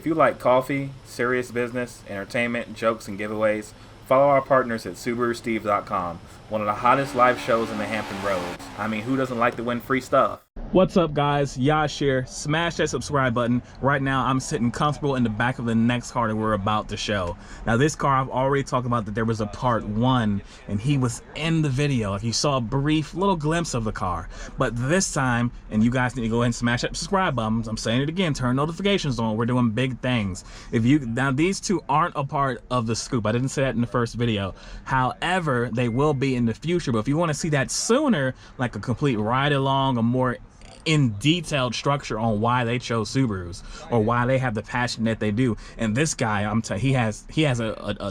you like coffee, serious business, entertainment, jokes, and giveaways, follow our partners at SubaruSteve.com, one of the hottest live shows in the Hampton Roads. I mean, who doesn't like to win free stuff? What's up, guys? Yash here. Smash that subscribe button. Right now, I'm sitting comfortable in the back of the next car that we're about to show. Now, this car, I've already talked about that there was a part 1, and he was in the video. If you saw a brief little glimpse of the car. But this time, and you guys need to go ahead and smash that subscribe button. I'm saying it again, turn notifications on. We're doing big things. Now, these two aren't a part of the scoop. I didn't say that in the first video. However, they will be in the future. But if you want to see that sooner, like a complete ride along, a more in detailed structure on why they chose Subarus or why they have the passion that they do. And this guy, he has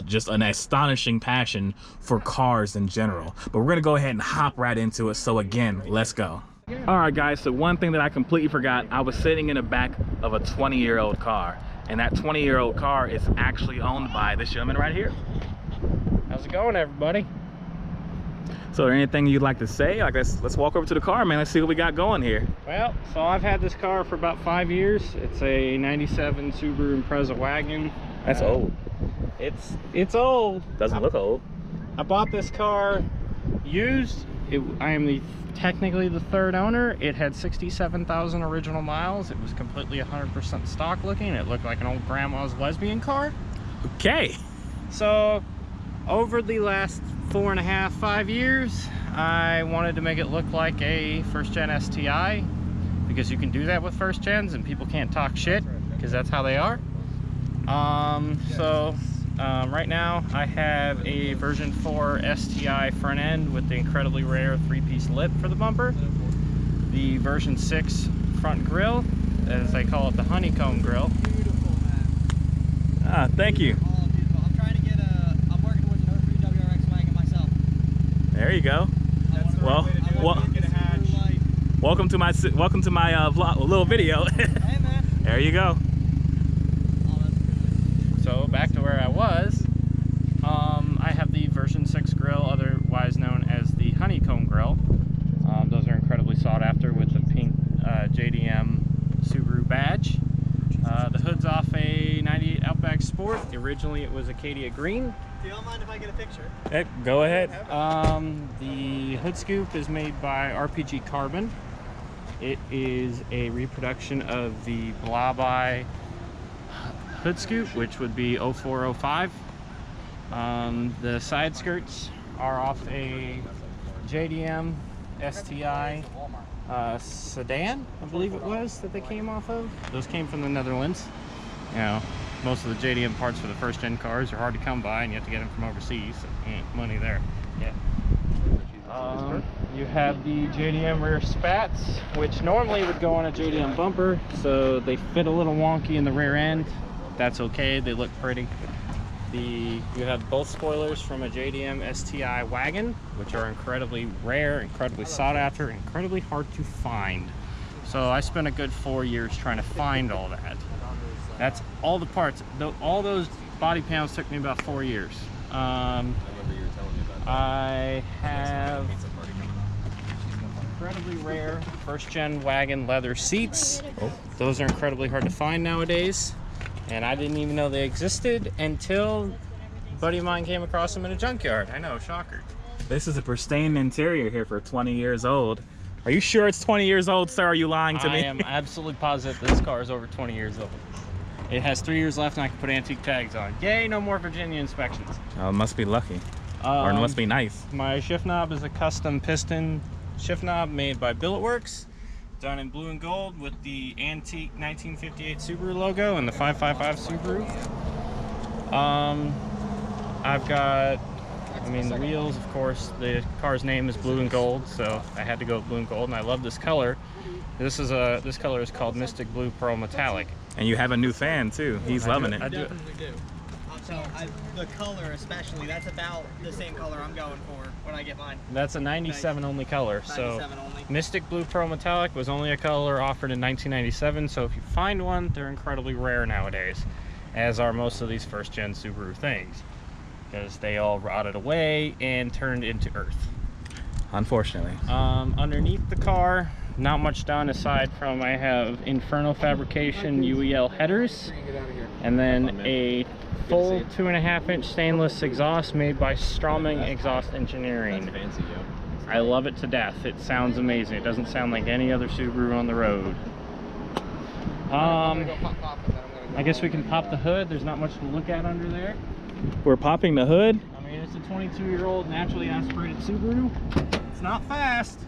just an astonishing passion for cars in general. But we're gonna go ahead and hop right into it. So again, let's go. All right, guys, so one thing that I completely forgot, I was sitting in the back of a 20-year-old car, and that 20-year-old car is actually owned by this gentleman right here. How's it going, everybody? So, is there anything you'd like to say? Like, let's walk over to the car, man. Let's see what we got going here. Well, so I've had this car for about 5 years. It's a 97 Subaru Impreza wagon. That's old. It's old. Doesn't look old. I bought this car used. I am technically the third owner. It had 67,000 original miles. It was completely 100% stock looking. It looked like an old grandma's lesbian car. Okay. So, over the last 4.5, 5 years, I wanted to make it look like a first-gen STI, because you can do that with first gens and people can't talk shit because that's how they are. Right now I have a version 4 STI front end with the incredibly rare 3-piece lip for the bumper, the version 6 front grille, as they call it, the honeycomb grille. Ah, thank you. There you go. Well, welcome to my vlog, little video. Hey, man. There you go. So back to where I was. I have the version 6 grille, otherwise known as the honeycomb grille. Those are incredibly sought after with the pink JDM Subaru badge. The hood's off a 98 Outback Sport. Originally it was Acadia green. Do y'all mind if I get a picture? Hey, go ahead. The hood scoop is made by RPG Carbon. It is a reproduction of the Blobeye hood scoop, which would be 0405. The side skirts are off a JDM STI sedan, I believe it was, that they came off of. Those came from the Netherlands. You know, most of the JDM parts for the first gen cars are hard to come by, and you have to get them from overseas, so ain't money there. Yeah. You have the JDM rear spats, which normally would go on a JDM bumper, so they fit a little wonky in the rear end. That's okay, they look pretty. You have both spoilers from a JDM STI wagon, which are incredibly rare, incredibly sought after, incredibly hard to find. So I spent a good 4 years trying to find all that. That's all the parts. All those body panels took me about 4 years. I have incredibly rare first-gen wagon leather seats. Those are incredibly hard to find nowadays, and I didn't even know they existed until a buddy of mine came across them in a junkyard. I know, shocker. This is a pristine interior here for 20 years old. Are you sure it's 20 years old, sir? Are you lying to me? I am absolutely positive this car is over 20 years old. It has 3 years left and I can put antique tags on. Yay, no more Virginia inspections. Oh, it must be lucky. Or it must be nice. My shift knob is a custom piston shift knob made by Billet Works, done in blue and gold with the antique 1958 Subaru logo and the 555 Subaru. I've got, the wheels, of course, the car's name is blue and gold, so I had to go with blue and gold, and I love this color. This color is called Mystic Blue Pearl Metallic. And you have a new fan too. He's loving it. I definitely do. So the color especially, that's about the same color I'm going for when I get mine. That's a 97 only color. 97 so only. Mystic Blue Pearl Metallic was only a color offered in 1997, so if you find one, they're incredibly rare nowadays, as are most of these first gen Subaru things, because they all rotted away and turned into earth. Unfortunately. Underneath the car, not much done aside from I have Inferno Fabrication UEL headers, and then a full 2.5-inch stainless exhaust made by Stroming Exhaust Engineering. That's fancy, yo. I love it to death. It sounds amazing. It doesn't sound like any other Subaru on the road. I guess we can pop the hood. There's not much to look at under there. We're popping the hood. I mean, it's a 22-year-old naturally aspirated Subaru. It's not fast,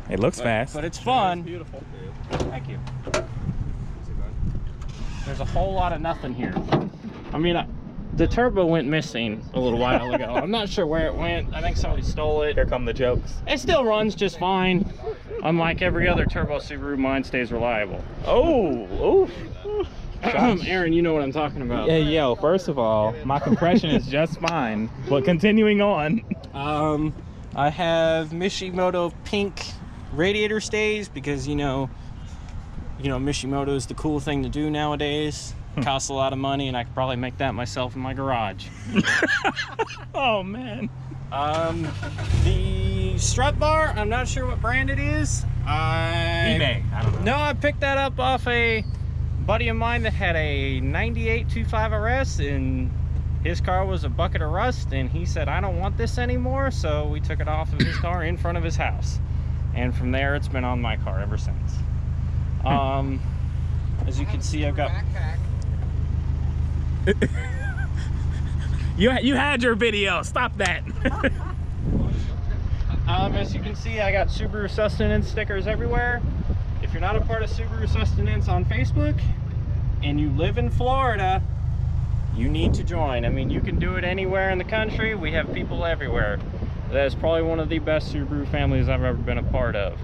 It looks fast. but it's fun. It's beautiful. Thank you. There's a whole lot of nothing here. I mean, the turbo went missing a little while ago. I'm not sure where it went. I think somebody stole it. Here come the jokes. It still runs just fine. Unlike every other turbo Subaru, mine stays reliable. Oh, Aaron, you know what I'm talking about. yeah, yo, first of all, my compression is just fine. But continuing on. I have Mishimoto pink radiator stays because you know Mishimoto is the cool thing to do nowadays. It costs a lot of money, and I could probably make that myself in my garage. Oh man. The strut bar, I'm not sure what brand it is. eBay. I don't know. No, I picked that up off a buddy of mine that had a 98 25 RS, and his car was a bucket of rust, and he said, I don't want this anymore, so we took it off of his car in front of his house. And from there, it's been on my car ever since. As you can see, I've got... You had your video. Stop that. As you can see, I got Subaru Sustenance stickers everywhere. If you're not a part of Subaru Sustenance on Facebook and you live in Florida, you need to join. I mean, you can do it anywhere in the country. We have people everywhere. That is probably one of the best Subaru families I've ever been a part of.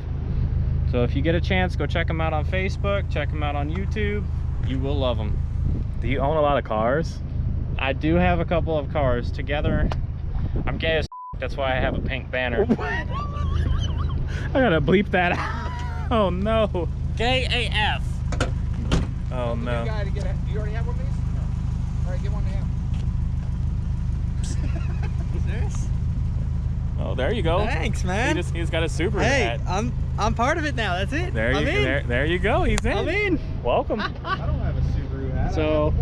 So if you get a chance, go check them out on Facebook, check them out on YouTube. You will love them. Do you own a lot of cars? I do have a couple of cars. Together, I'm gay as that's why I have a pink banner. I gotta bleep that out. Oh no. Gay AF. Oh no. You already have one of these? No. All right, get one to him. Serious? Oh, there you go. Thanks, man. He's got a Subaru Hey, hat. I'm part of it now. That's it. There you go. He's in. I'm in. Welcome. I don't have a Subaru hat. So,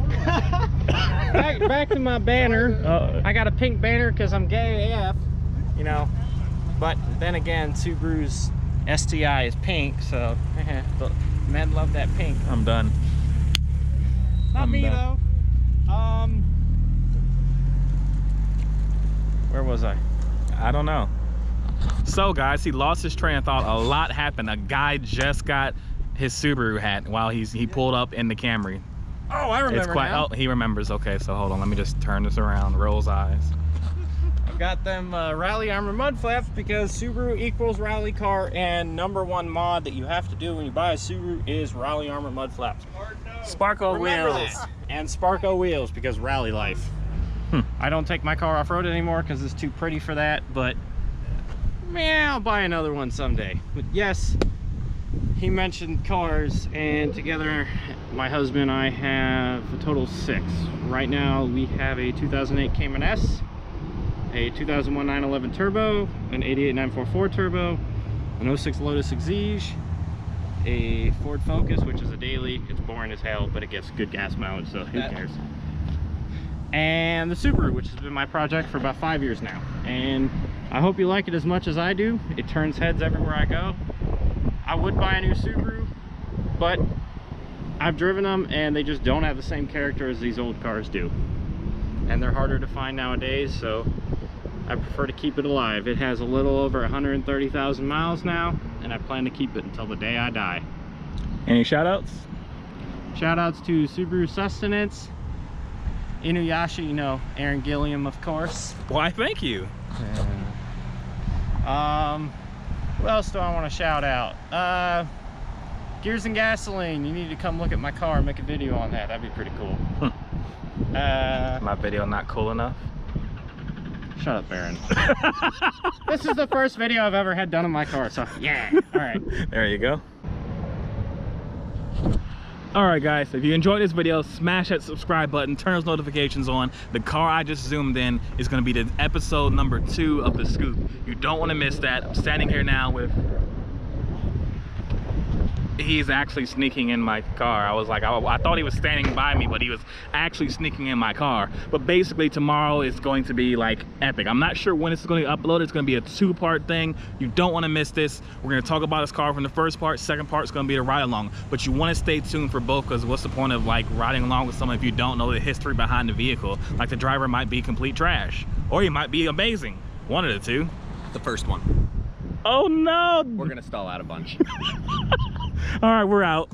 back to my banner. I got a pink banner because I'm gay AF, you know. But then again, Subaru's STI is pink, so but men love that pink. I'm done. Not I'm me done. though. Where was I? I don't know. So guys, he lost his train of thought. A lot happened. A guy just got his Subaru hat while he pulled up in the Camry. Oh, I remember It's quite. now. Oh, he remembers. Okay, so hold on. Let me just turn this around. Roll his eyes. I've got them rally armor mud flaps because Subaru equals rally car, and #1 mod that you have to do when you buy a Subaru is rally armor mud flaps. Sparkle Remember wheels. that. And Sparko wheels because rally life. I don't take my car off-road anymore because it's too pretty for that, but man, I'll buy another one someday. But yes, he mentioned cars, and together my husband and I have a total of 6. Right now we have a 2008 Cayman S, a 2001 911 Turbo, an 88 944 Turbo, an 06 Lotus Exige, a Ford Focus, which is a daily. It's boring as hell, but it gets good gas mileage, so who cares? And the Subaru, which has been my project for about 5 years now. And I hope you like it as much as I do. It turns heads everywhere I go. I would buy a new Subaru, but I've driven them and they just don't have the same character as these old cars do. And they're harder to find nowadays, so I prefer to keep it alive. It has a little over 130,000 miles now, and I plan to keep it until the day I die. Any shout outs? Shout outs to Subaru Sustenance, Inuyasha, you know, Aaron Gilliam, of course. Why, thank you. What else do I want to shout out? Gears and Gasoline, you need to come look at my car and make a video on that. That'd be pretty cool. My video not cool enough? Shut up, Aaron. This is the first video I've ever had done on my car, so yeah. All right. There you go. Alright guys, if you enjoyed this video, smash that subscribe button, turn those notifications on. The car I just zoomed in is going to be the episode #2 of the scoop. You don't want to miss that. I'm standing here now with He's actually sneaking in my car. I was like, I thought he was standing by me, but he was actually sneaking in my car. But basically tomorrow is going to be like epic. I'm not sure when it's going to upload. It's going to be a 2-part thing. You don't want to miss this. We're going to talk about this car from the first part. Second part is going to be a ride along. But you want to stay tuned for both, because what's the point of like riding along with someone if you don't know the history behind the vehicle? Like the driver might be complete trash, or he might be amazing. One of the two. The first one. Oh no! We're gonna stall out a bunch. All right, we're out.